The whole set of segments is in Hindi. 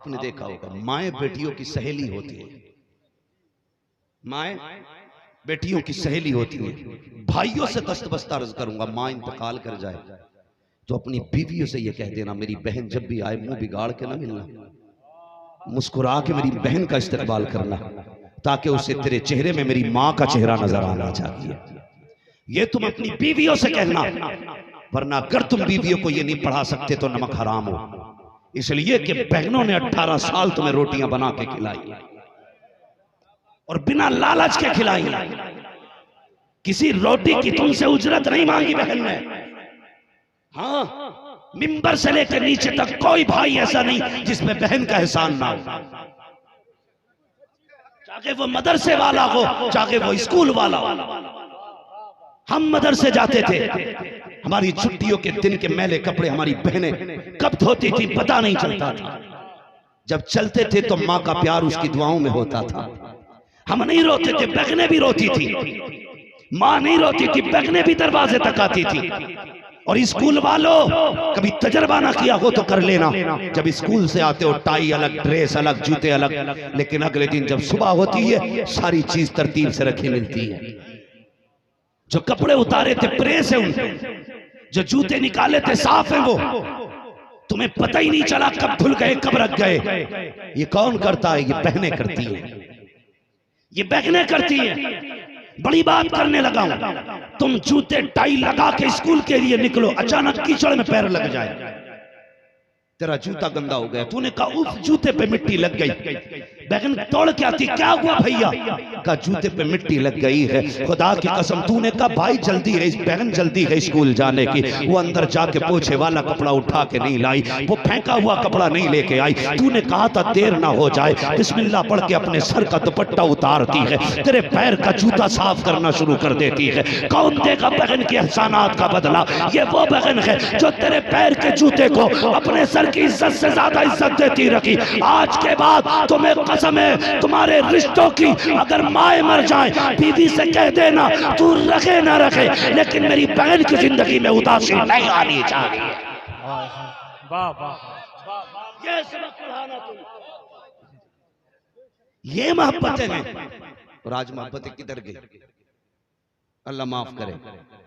आपने देखा होगा माएँ बेटियों की सहेली होती है, माएँ बेटियों की सहेली होती है। भाइयों से दस्तबस्त अर्ज करूंगा, माँ इंतकाल कर जाए तो अपनी बीवियों से ये कह देना, मेरी बहन जब भी आए मुंह बिगाड़ के ना मिलना, मुस्कुरा के मेरी बहन का इस्तकबाल करना, ताकि उसे तेरे चेहरे में मेरी माँ का चेहरा नजर आना चाहिए। ये तुम अपनी बीवियों से कहना, वरना अगर तुम बीवियों को ये नहीं पढ़ा सकते तो नमक हराम हो। इसलिए कि बहनों ने 18 साल तुम्हें रोटियां बना के खिलाई और बिना लालच के खिलाई। किसी रोटी की तुमसे उजरत नहीं मांगी बहन ने। हाँ, मिंबर से लेकर नीचे तक कोई भाई ऐसा नहीं जिसमें बहन का एहसान ना हो, चाहे वो मदरसे वाला हो चाहे वो स्कूल वाला हो। हम मदरसे जाते थे, हमारी छुट्टियों के दिन के मैले कपड़े हमारी बहनें कब धोती थी पता नहीं चलता था। जब चलते थे तो माँ का प्यार उसकी दुआओं में होता था। हम नहीं रोते थे, बहनें भी रोती थी। माँ नहीं रोती थी, बहनें भी दरवाजे तक आती थी। और स्कूल वालों, कभी तजर्बा ना किया हो तो कर लेना, जब स्कूल से आते हो टाई अलग, ड्रेस अलग, जूते अलग, लेकिन अगले दिन जब सुबह होती है सारी चीज तरतीब से रखी मिलती है। जो कपड़े उतारे थे प्रेस है उनके, जो जूते निकाले थे साफ है वो, तुम्हें पता ही नहीं चला कब धुल गए कब रख गए। ये कौन करता है? ये बहनें करती हैं, ये बहनें करती हैं। बड़ी बात करने लगा हूं, तुम जूते टाई लगा के स्कूल के लिए निकलो, अचानक कीचड़ में पैर लग जाए, तेरा जूता गंदा हो गया, तूने कहा उफ जूते पे मिट्टी लग गई। बहन तोड़ के आती, क्या हुआ भैया? कहा जूते पे मिट्टी लग गई है। खुदा की कसम, तूने कहा भाई जल्दी है, बहन जल्दी है स्कूल जाने की, वो अंदर जाके पोछे वाला कपड़ा उठा के नहीं लाई, वो फेंका हुआ कपड़ा नहीं लेके आई। तूने कहा था देर ना हो जाए, बिस्मिल्लाह पढ़ के अपने सर का दुपट्टा उतारती है, तेरे पैर का जूता साफ करना शुरू कर देती है। कौन देगा बहन के एहसानात का बदला? ये वो बहन है जो तेरे पैर के जूते को अपने सर की इज्जत से ज्यादा इज्जत देती रखी। आज के बाद तुम्हें कसम है तुम्हारे रिश्तों की, अगर माए मर जाए बीवी से कह देना तू रखे ना रखे, लेकिन मेरी बहन की जिंदगी में उदासी नहीं आनी चाहिए। ये सबक पढ़ाना तुम, ये मोहब्बतें हैं। और आज मोहब्बतें किधर गई? अल्लाह माफ करे,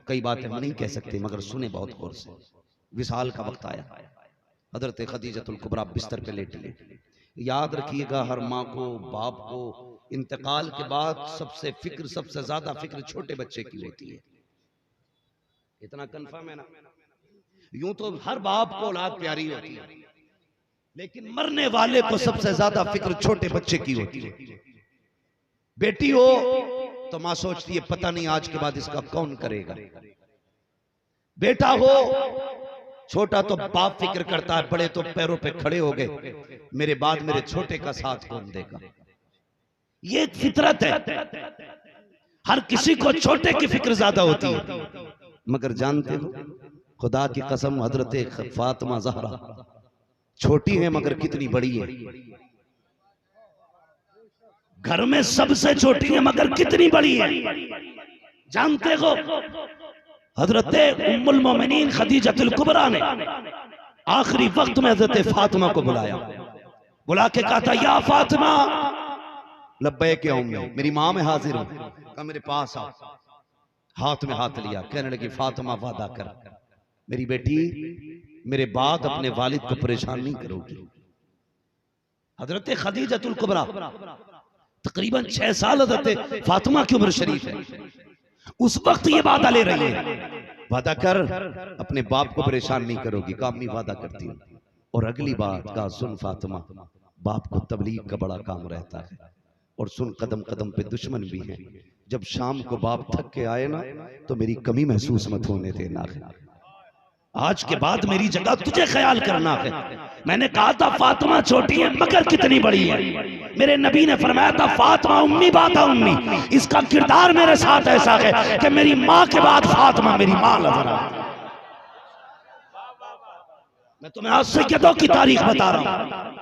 कई बातें हम नहीं कह सकते मगर सुने बहुत गौर से। विसाल का वक्त आया, हजरत खदीजतुल कुबरा बिस्तर पे लेटी। याद रखिएगा हर माँ को बाप को इंतकाल के बाद सबसे फिक्र, सबसे ज्यादा फिक्र छोटे बच्चे की होती है। इतना कंफर्म है ना? यूं तो हर बाप को औलाद प्यारी होती है, लेकिन मरने वाले को सबसे ज्यादा फिक्र छोटे बच्चे की होती है। बेटी हो तो माँ सोचती है पता नहीं आज के बाद इसका कौन करेगा। बेटा हो, छोटा तो बाप फिक्र करता है, बड़े तो पैरों पे खड़े हो गए, मेरे बाद मेरे छोटे का साथ कौन देगा। ये एक फितरत है, हर किसी को छोटे की फिक्र ज्यादा होती है। मगर जानते हो खुदा की कसम, हजरत फातिमा ज़हरा छोटी है मगर कितनी बड़ी है। घर में सबसे छोटी है मगर कितनी बड़ी है। जानते हो हजरत उम्मुल मोमिनीन खदीजतुल कुबरा ने आखिरी वक्त में हजरत फातिमा को बुलाया, बुला के कहा था या फातिमा। लब्बैक या उम्मी, मेरी माँ में हाजिर हूं। कहा मेरे पास आओ। हाथ में हाथ लिया, कहने लगी फातिमा वादा कर मेरी बेटी मेरे बाद अपने वालिद को परेशान नहीं करोगी। हजरत खदीजतुल कुबरा तकरीबन 6 साल हजरत फातिमा की उम्र शरीफ है, उस वक्त ये वादा ले रही है, वादा कर अपने बाप को परेशान नहीं करोगी। कहा अम्मी वादा करती हूँ। और अगली बात कहा सुन फातिमा, बाप को तबलीग का बड़ा काम रहता है, और सुन कदम कदम पे दुश्मन भी हैं, जब शाम को बाप थक के आए ना तो मेरी कमी महसूस मत होने देना है। आज के बाद मेरी जगह तुझे ख्याल करना है। मैंने कहा था फातिमा छोटी है मगर कितनी बड़ी है। मेरे नबी ने फरमाया था फातिमा उम्मी बाता उम्मी। इसका किरदार मेरे साथ ऐसा है कि मेरी माँ के बाद फातिमा मेरी माँ नजर आती है। मैं तुम्हें आज सैयदों की तारीख बता रहा हूं।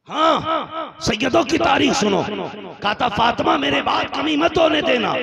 हाँ, सैयदों की तारीख सुनो। कहा था फातिमा मेरे बाद कमी मत होने देना।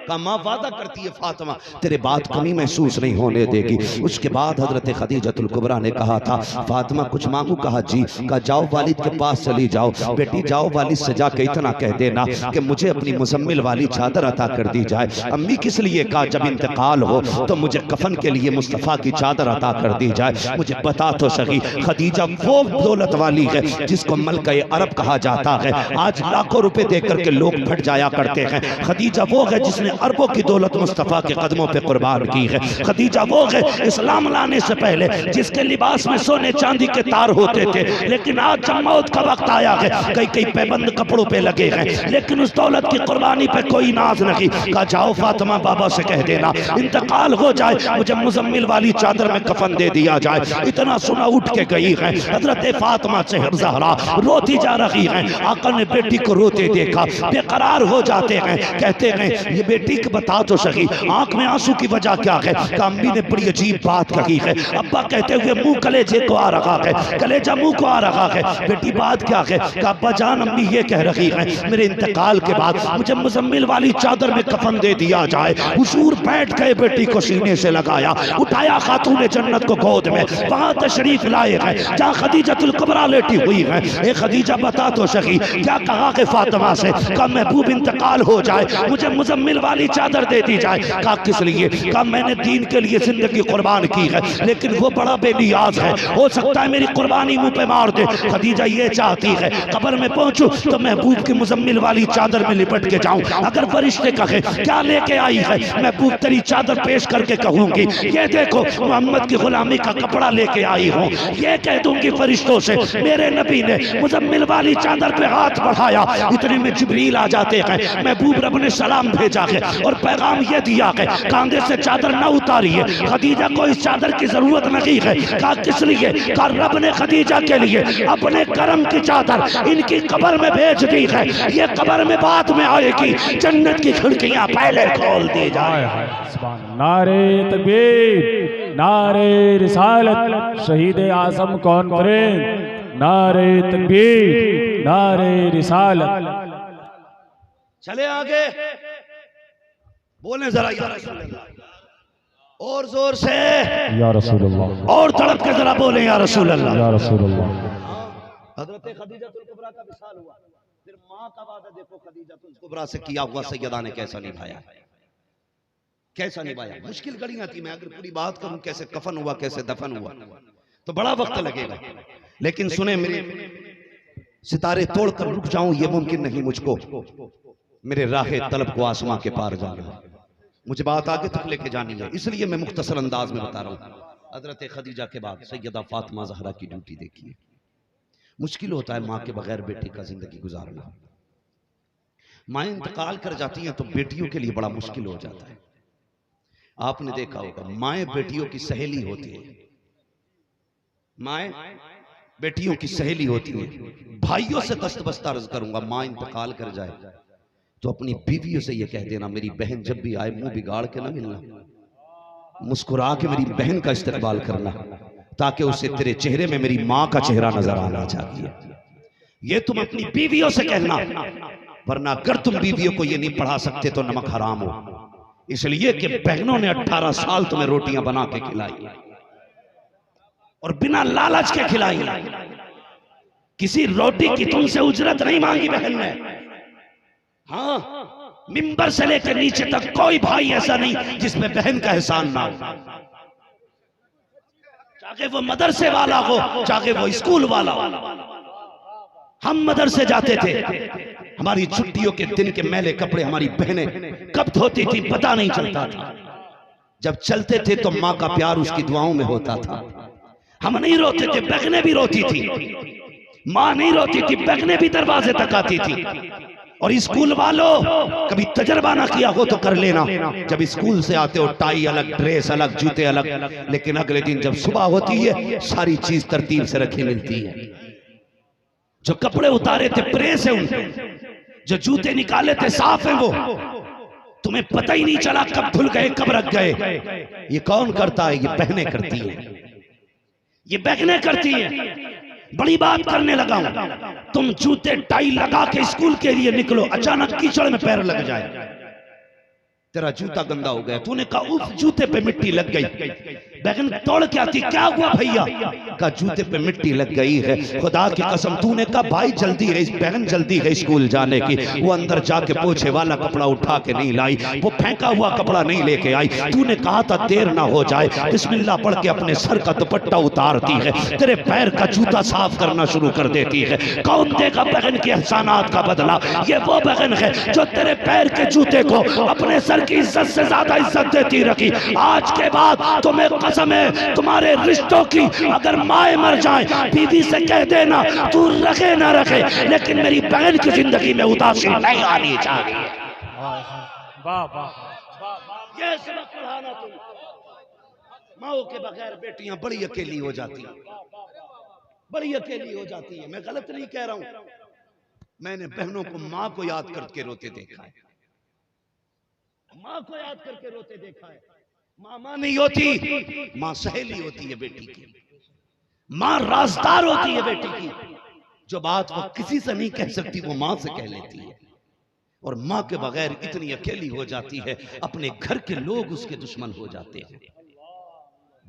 कहा माँ वादा करती है फातिमा तेरे बात कमी महसूस नहीं होने देगी। उसके बाद हजरत खदीजतुल कुबरा ने कहा था फातिमा कुछ मांगू? कहा जी। कहा जाओ वालिद के पास चली जाओ। बेटी जाओ वालिद से जाके इतना कह देना कि मुझे अपनी मुजम्मिल वाली चादर अता कर दी जाए। अम्मी किस लिए? कहा जब इंतकाल हो तो मुझे कफन के लिए मुस्तफ़ा की चादर अता कर दी जाए। मुझे बता तो सही खदीजा वो दौलत वाली है जिसको मलका अरब कहा जाता है। आज लाखों रुपए देकर के लोग फट जाया करते हैं। खदीजा वो है जिसने अरबों की दौलत मुस्तफ़ा के कदमों पे कुर्बान की है। खदीजा वो है इस्लाम लाने से पहले जिसके लिबास में सोने चांदी के तार होते थे, लेकिन आज जब मौत का वक्त आया है कई कई पैबंद कपड़ों पे लगे हैं, लेकिन उस दौलत की कुर्बानी पे कोई नाज नहीं। कहा जाओ फातिमा बाबा से कह देना इंतकाल हो जाए मुझे मुजम्मिल वाली चादर में कफन दे दिया जाए। इतना सुना उठ के गई है हजरत फातिमा सेहर ज़हरा रोती जा रही है। आका ने बेटी को रोते देखा, बेकरार हो जाते हैं, कहते हैं ये बेटी को बता तो सही आंख में आंसू की वजह क्या है? अम्मी ने बड़ी अजीब बात कही है। अब्बा कहते हुए मुंह कलेजे को आ रहा है, कलेजा मुंह को आ रहा है। बेटी बात क्या है? अब्बा जान अम्मी ये कह रही है मेरे इंतकाल के बाद मुझे मुजम्मिल वाली चादर में कफन दे दिया जाए। हुजूर बैठ गए, बेटी को सीने से लगाया, उठाया खातून जन्नत को गोद में, वहां तशरीफ लाए हैं जहाँ खदीजतुल कुबरा लेटी हुई है। ए खदीजा बता तो सही क्या कहा कि फातिमा से? कहा महबूब इंतकाल हो जाए मुझे मुजम्मिल वाली चादर दे दी जाए। कहा किस लिए? कहा मैंने दीन के लिए जिंदगी कुर्बान की है, लेकिन वो बड़ा बेनियाज है, हो सकता है मेरी कुर्बानी मुंह पे मार दे। खदीजा ये चाहती है कब्र में पहुंचूं तो महबूब की मुजम्मिल वाली चादर में लिपट के जाऊं। अगर फरिश्ते कहे क्या लेके आई है, महबूब तेरी चादर पेश करके कहूंगी ये देखो मोहम्मद की गुलामी का कपड़ा लेके आई हूँ। ये कह दूंगी फरिश्तों से मेरे नबी ने मुजम्मिल वाली चादर पे हाथ बढ़ाया, इतने में जिब्रील आ जाते हैं। महबूब रब ने सलाम भेजा है और पैगाम ये दिया है कांधे से चादर न उतारिए, खदीजा को इस चादर की जरूरत नहीं है। कहा किस लिए? कहा रब ने खदीजा के लिए अपने करम की चादर इनकी कब्र में भेज दी है, ये कब्र में बाद में आएगी, जन्नत की खिड़कियां पहले खोल दी जाए। नारे तकबीर, नारे रिसालत, शहीद आजम कॉन्फ्रेंस, नारे तकबीर, नारे रिसालत। चले आगे बोले जरा या रसूल अल्लाह, और जोर से या रसूल अल्लाह, और तड़प के जरा बोले या रसूल अल्लाह, या रसूल अल्लाह। हजरत खदीजतुल कुबरा का विशाल हुआ, फिर मां का वादा देखो खदीजतुल कुबरा से किया हुआ सैयदा ने कैसा निभाया, कैसा निभाया। मुश्किल घड़ियां थी, मैं अगर पूरी बात करूं कैसे कफन हुआ कैसे दफन हुआ तो बड़ा वक्त लगेगा, लेकिन सुने मेरे सितारे तोड़कर रुक जाऊं ये मुमकिन नहीं मुझको, मेरे राहे तलब को आसमां के पार जाना है, मुझे बात आगे तक लेके जानी है, इसलिए मैं मुख्तसर अंदाज में बता रहा हूं। हजरत खदीजा के बाद सैयदा फातिमा ज़हरा की ड्यूटी देखिए। मुश्किल होता है माँ के बगैर बेटी का जिंदगी गुजारना। माँ इंतकाल कर जाती हैं तो बेटियों के लिए बड़ा मुश्किल हो जाता है। आपने देखा होगा माएँ बेटियों की सहेली होती है, माएँ बेटियों की सहेली होती है। भाइयों से दस्तबस्ता अर्ज करूंगा, माँ इंतकाल कर जाए तो अपनी बीवियों से ये कह देना मेरी बहन जब भी आए मुंह बिगाड़ के ना मिलना, मुस्कुरा के मेरी बहन का इस्तकबाल करना, ताकि उसे तेरे चेहरे में मेरी माँ का चेहरा नजर आना चाहिए। ये तुम अपनी बीवियों से कहना, वरना अगर तुम बीवियों को ये नहीं पढ़ा सकते तो नमक हराम हो। इसलिए कि बहनों ने 18 साल तुम्हें रोटियां बना के खिलाई और बिना लालच के खिलाई, किसी रोटी की तुमसे उजरत नहीं मांगी बहन ने। हाँ, मिंबर से लेकर नीचे तक कोई भाई ऐसा नहीं जिसमें बहन का एहसान ना हो, चाहे वो मदरसे वाला हो चाहे वो स्कूल वाला हो। हम मदरसे जाते थे, हमारी छुट्टियों के दिन के मैले कपड़े हमारी बहनें कब धोती थी पता नहीं चलता था। जब चलते थे तो माँ का प्यार उसकी दुआओं में होता था। हम नहीं रोते थे, बहनें भी रोती थी। माँ नहीं रोती थी, बहनें भी दरवाजे तक आती थी। और स्कूल वालों कभी तजर्बा ना किया हो तो कर लेना, जब स्कूल से आते हो टाई अलग, ड्रेस अलग, जूते अलग, लेकिन अगले दिन जब सुबह होती है सारी चीज तरतीब से रखी मिलती है। जो कपड़े उतारे थे प्रेस है उनके, जो जूते निकाले थे साफ है वो, तुम्हें पता ही नहीं चला कब धुल गए कब रख गए। ये कौन करता है? ये बहनें करती हैं, ये बहनें करती हैं। बड़ी बात करने लगा हूं, तुम जूते टाई लगा के स्कूल के लिए निकलो, अचानक कीचड़ में पैर लग जाए, तेरा जूता गंदा हो गया। तूने कहा उस जूते पे मिट्टी लग गई। बहन दौड़ के आती, क्या हुआ भैया? कहा जूते पे मिट्टी लग गई है। खुदा की कसम, तूने कहा भाई जल्दी है, बहन जल्दी है स्कूल जाने की। वो अंदर जाके पोछे वाला कपड़ा उठा के नहीं लाई, वो फेंका हुआ कपड़ा नहीं लेके आई। तूने कहा था देर ना हो जाए, बिस्मिल्लाह पढ़ के अपने सर का दुपट्टा उतारती है, तेरे पैर का जूता साफ करना शुरू कर देती है। कौन देगा बहन के एहसानात का बदला? ये वो बहन है जो तेरे पैर के जूते को अपने सर की इज्जत से ज्यादा इज्जत देती रखी। आज के बाद तुम्हें कसम है तुम्हारे रिश्तों की, अगर माए मर जाए बीवी से कह देना तू रखे ना रखे, लेकिन मेरी बहन की जिंदगी में उदासी नहीं आनी चाहिए। ये सबक पढ़ाना तुम। माओ के बगैर बेटियां बड़ी अकेली हो जाती हैं, बड़ी अकेली हो जाती है। मैं गलत नहीं कह रहा हूं, मैंने बहनों को मां को याद करके रोते देखा है, मां को याद करके रोते देखा है। मां नहीं होती, मां सहेली होती है बेटी की, मां राजदार होती है बेटी की। जो बात वो किसी से नहीं कह सकती वो मां से कह लेती है। और मां के बगैर इतनी अकेली हो जाती है, अपने घर के लोग उसके दुश्मन हो जाते हैं।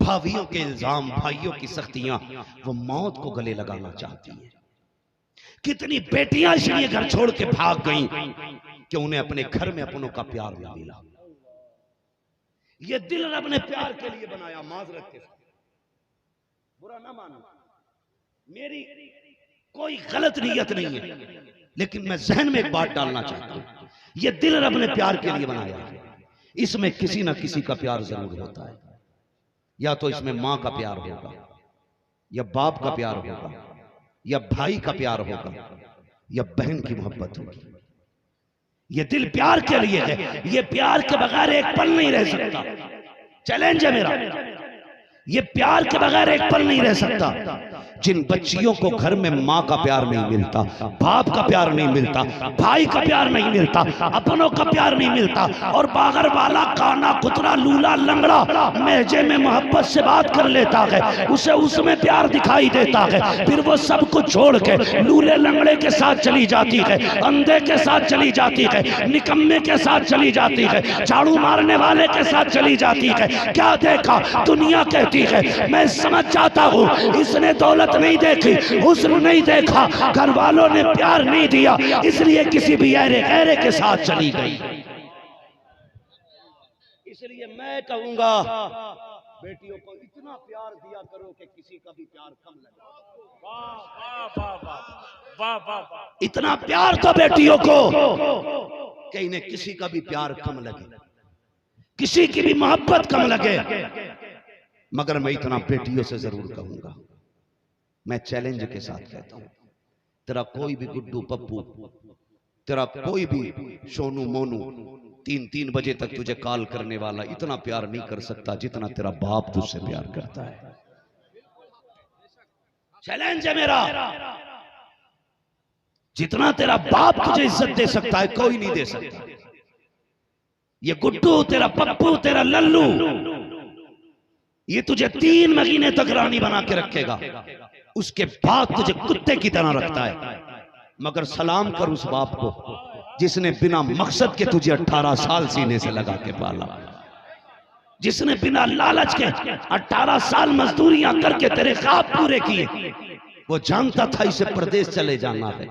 भाभियों के इल्जाम, भाइयों की सख्तियां, वो मौत को गले लगाना चाहती है। कितनी बेटियां इसलिए घर छोड़ के भाग गईं कि उन्हें अपने घर में अपनों का प्यार न मिला। ये दिल रब ने प्यार के लिए बनाया। माजरत के साथ बुरा ना मानो, मेरी कोई गलत नीयत नहीं है, लेकिन मैं जहन में एक बात डालना चाहता हूं। ये दिल रब ने प्यार के लिए बनाया है, इसमें किसी ना किसी का प्यार जरूर होता है। या तो इसमें मां का प्यार होगा, या बाप का प्यार होगा, या भाई का प्यार होगा, या बहन की मोहब्बत होगी। ये दिल प्यार के लिए है, ये प्यार के बगैर एक पल नहीं रह सकता। चैलेंज है मेरा, ये प्यार के बगैर एक पल नहीं रह सकता। जिन बच्चियों को घर में माँ का प्यार नहीं मिलता, बाप का प्यार नहीं मिलता, भाई का प्यार नहीं मिलता, अपनों का प्यार नहीं मिलता, और बागर वाला काना कुतरा लूला लंगड़ा महजे में मोहब्बत से बात कर लेता है, उसे उसमें प्यार दिखाई देता है। फिर वो सब कुछ छोड़ के लूले लंगड़े के साथ चली जाती है, अंधे के साथ चली जाती है, निकम्मे के साथ चली जाती है, झाड़ू मारने वाले के साथ चली जाती है। क्या देखा? दुनिया कहती है। मैं समझ जाता हूँ इसने दौलत नहीं देखी, हुस्न नहीं देखा, घर वालों ने प्यार नहीं दिया, इसलिए किसी भी ऐरे गैरे के साथ चली गई। इसलिए मैं कहूंगा बेटियों को इतना प्यार दिया करो कि किसी का भी प्यार कम लगे। इतना प्यार तो बेटियों को कि इन्हें किसी का भी प्यार कम लगे, किसी की भी मोहब्बत कम लगे। मगर मैं इतना बेटियों से जरूर कहूंगा, मैं चैलेंज के साथ कहता हूं, तेरा कोई भी गुड्डू पप्पू, तेरा कोई भी सोनू मोनू 3-3 बजे तक तुझे कॉल करने वाला इतना प्यार नहीं कर सकता जितना तेरा बाप तुझसे प्यार करता है। चैलेंज है मेरा, जितना तेरा बाप तुझे इज्जत दे सकता है कोई नहीं दे सकता। ये गुड्डू, तेरा पप्पू, तेरा लल्लू, ये तुझे 3 महीने तक रानी बना के रखेगा, उसके बाद तुझे कुत्ते की तरह रखता है। मगर सलाम कर उस बाप को जिसने बिना मकसद के तुझे 18 साल सीने से लगा के पाला, जिसने बिना लालच के 18 साल मजदूरियां करके तेरे ख्वाब पूरे किए। वो जानता था इसे प्रदेश चले जाना है,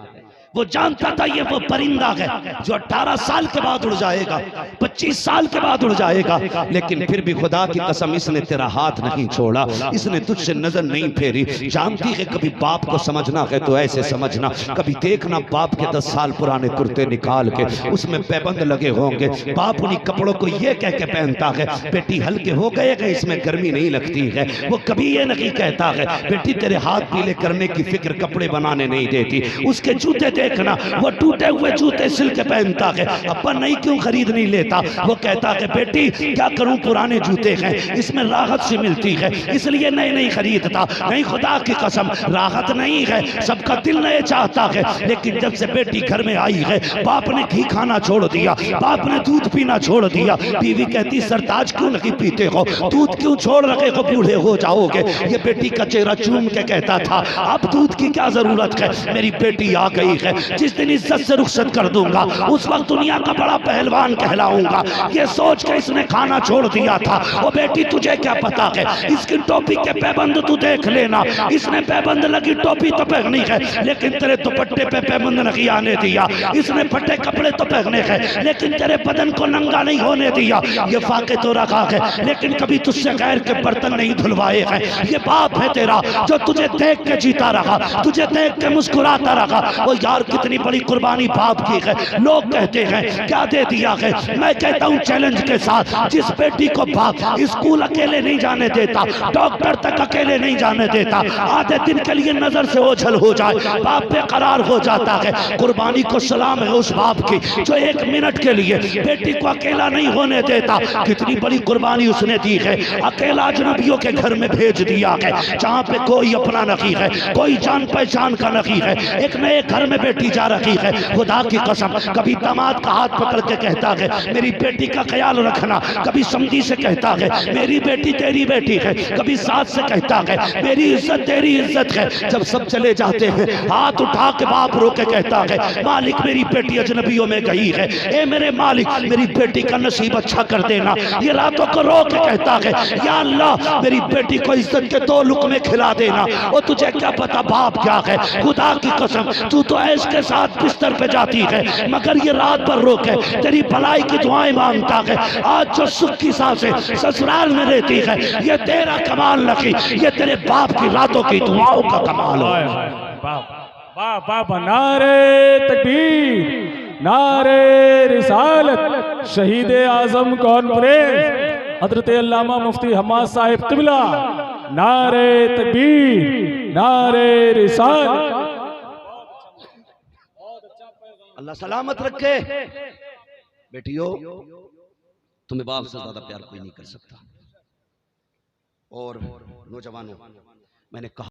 वो जानता था ये वो परिंदा है जो 18 साल के बाद उड़ जाएगा, 25 साल के बाद उड़ जाएगा, लेकिन फिर भी खुदा की कसम इसने तेरा हाथ नहीं छोड़ा, इसने तुझसे नजर नहीं फेरी। जानती है कभी बाप को समझना है तो ऐसे समझना, कभी देखना बाप के 10 साल पुराने कुर्ते निकाल के उसमें पैबंद लगे होंगे, बाप उन्हीं कपड़ों को ये कह के पहनता है बेटी हल्के हो गए, इसमें गर्मी नहीं लगती है। वो कभी ये नहीं कहता है बेटी तेरे हाथ पीले करने की फिक्र कपड़े बनाने नहीं देती। उसके जूते देखना, वो टूटे हुए जूते सिल के पहनता है, अब्बा नहीं क्यों खरीद नहीं लेता। वो कहता है बेटी क्या करूं पुराने जूते हैं, इसमें राहत सी मिलती है इसलिए नए नहीं खरीदता। नहीं, खुदा की कसम राहत नहीं है, सबका दिल नए चाहता है। लेकिन जब से बेटी घर में आई है बाप ने घी खाना छोड़ दिया, बाप ने दूध पीना छोड़ दिया। बीवी कहती सरताज क्यों नहीं पीते हो, दूध क्यों छोड़ रखे हो, बूढ़े हो जाओगे। ये बेटी का चेहरा चूम के कहता था अब दूध की क्या जरूरत है, मेरी बेटी आ गई है, है। जिस दिन इज्जत से रुखसत कर दूंगा उस वक्त दुनिया का बड़ा पहलवान कहलाऊंगा। ये सोच के इसने खाना छोड़ दिया था। वो बेटी तुझे क्या पता है, इसकी टोपी के पैबंद तू देख लेना। इसने पैबंद लगी टोपी तो पहनी है, लेकिन तेरे दुपट्टे पे पैबंद नहीं आने दिया। इसने फटे कपड़े तो पहने हैं, लेकिन तेरे बदन को नंगा नहीं होने दिया। ये फाके तो रखा है, लेकिन कभी तुझसे गैर के बर्तन नहीं धुलवाए हैं। ये बाप है तेरा जो तुझे देख के जीता रहा, तुझे देख के मुस्कुराता रहा। वो यार कितनी बड़ी कुर्बानी बाप की है। लोग कहते हैं क्या दे दिया है, मैं कहता हूँ चैलेंज के साथ, जिस बेटी को बाप स्कूल अकेले नहीं जाने देता, डॉक्टर तक अकेले नहीं जाने देता, आधे दिन के लिए नजर से ओझल हो जाए, बाप बेकरार हो जाता है। कुर्बानी को सलाम है उस बाप की जो 1 मिनट के लिए बेटी को अकेला नहीं होने देता। कितनी बड़ी कुर्बानी उसने दी है। अकेला अजनबियों के घर में भेज दिया है, जहाँ पे कोई अपना नहीं है, कोई जान पहचान का नहीं है। एक नए घर में बेटी जा रही है। खुदा की कसम, कभी दामाद का हाथ पकड़ के कहता है मेरी बेटी का ख्याल रखना, कभी समधी से कहता है मेरी बेटी तेरी बेटी है, कभी सास से कहता है मेरी इज्जत तेरी इज्जत है। जब सब चले जाते हैं हाथ उठा के बाप रो के कहता है मालिक मेरी बेटी अजनबियों में गई है, ए मेरे मालिक मेरी बेटी का नसीब अच्छा कर देना। ये रातों को रो के कहता है या अल्लाह मेरी बेटी को इज्जत के 2 लुक़मे खिला देना। और तुझे क्या पता बाप क्या है। खुदा की कसम तू तो ऐश के साथ बिस्तर पे जाती है, मगर ये रात भर रो के तेरी भलाई की दुआएं मांगता है। आज जो सुख की सांसें ससुराल में रहती है, ये तेरा कमाल नहीं, ये तेरे बाप की रातों की दुआओं का कमाल हो। बाबा नारे तकबीर, नारे रिसालत, शहीद आजम कॉन्फ्रेंस हजरत अल्लामा मुफ्ती हम्माद साहिब क़िबला, नारे तकबीर, नारे रिसालत। अल्लाह सलामत रखे। बेटियों तुम्हें बाप से ज्यादा प्यार कोई नहीं कर सकता। और नौजवानों मैंने कहा